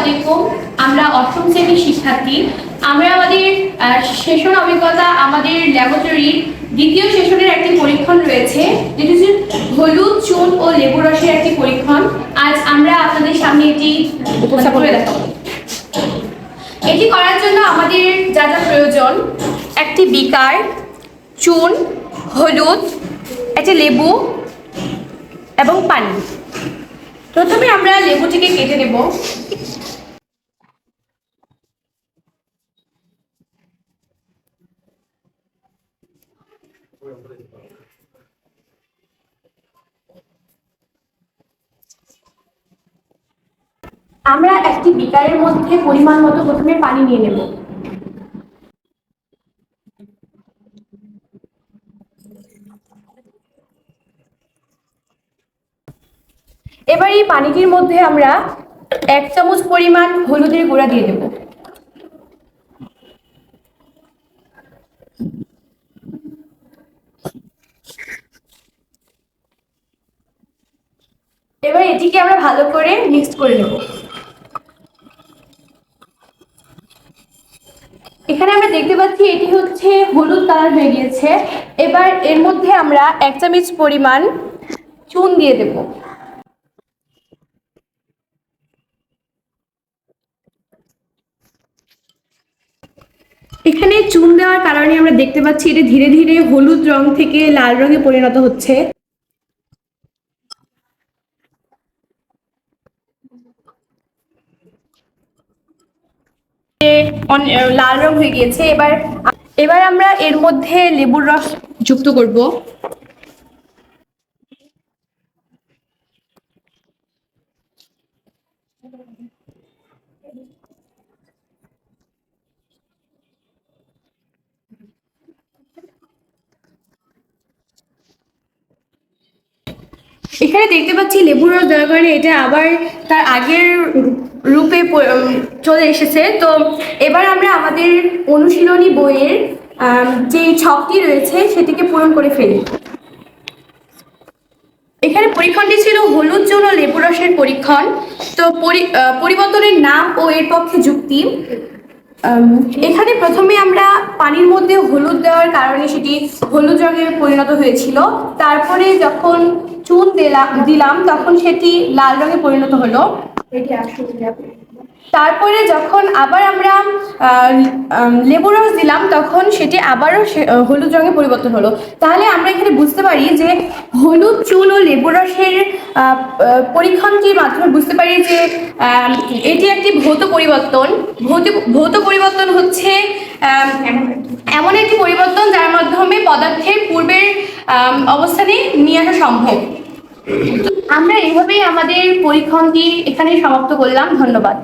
আলাইকুম। আমরা অষ্টম শ্রেণীর শিক্ষার্থী। আমরা আমাদের সেশন অভিজ্ঞতা, আমাদের ল্যাবরেটরির দ্বিতীয় সেশনের একটি পরীক্ষণ রয়েছে, যেটি হচ্ছে হলুদ, চুন ও লেবু রসের একটি পরীক্ষণ। আজ আমরা আপনাদের সামনে এটি উপস্থাপন করে দেখাবো। এটি করার জন্য আমাদের যা যা প্রয়োজন: একটি বিকার, চুন, হলুদ, একটি লেবু এবং পানি। প্রথমে আমরা লেবুটিকে কেটে নেব। আমরা একটি বিকারের মধ্যে পরিমাণ মতো প্রথমে পানি নিয়ে নেব। এবার এই পানিটির মধ্যে আমরা 1 চামচ পরিমাণ হলুদের গুঁড়া দিয়ে দেব। এবার এটিকে আমরা ভালো করে মিক্স করে নেব। এখানে আমরা দেখতে পাচ্ছি এটি হচ্ছে হলুদ কালার হয়ে গিয়েছে। এবার এর মধ্যে আমরা 1 চামচ পরিমাণ চুন দিয়ে দেব। এখানে চুন দেওয়ার কারণে আমরা দেখতে পাচ্ছি এটা ধীরে ধীরে হলুদ রং থেকে লাল রঙে পরিণত হচ্ছে। লাল রং হয়ে গিয়েছে। এবার আমরা এর মধ্যে লেবুর রস যুক্ত করব। এখানে দেখতে পাচ্ছি লেবুর রস দেওয়ার কারণে এটা আবার তার আগের রূপে চলে এসেছে। তো এবার আমরা আমাদের অনুশীলনী বইয়ের যে ছকটি রয়েছে সেটিকে পূরণ করে ফেলি। এখানে পরীক্ষণটি ছিল হলুদ, চুন ও লেবু রসের পরীক্ষণ। তো পরিবর্তনের নাম ও এর পক্ষে যুক্তি। এখানে প্রথমে আমরা পানির মধ্যে হলুদ দেওয়ার কারণে সেটি হলুদ রঙে পরিণত হয়েছিল। তারপরে যখন চুন দিলাম তখন সেটি লাল রঙে পরিণত হলো। তারপরে যখন আবার আমরা লেবু রস দিলাম তখন সেটি আবারও হলুদ রঙে পরিবর্তন হলো। তাহলে আমরা এখানে বুঝতে পারি যে হলুদ, চুন ও লেবু রসের পরীক্ষণটির মাধ্যমে বুঝতে পারি যে এটি একটি ভৌত পরিবর্তন। ভৌত পরিবর্তন হচ্ছে এমন একটি পরিবর্তন যার মাধ্যমে পদার্থের পূর্বের অবস্থানে নিয়ে আসা সম্ভব। আমরা এইভাবেই আমাদের পরীক্ষণটি এখানেই সমাপ্ত করলাম। ধন্যবাদ।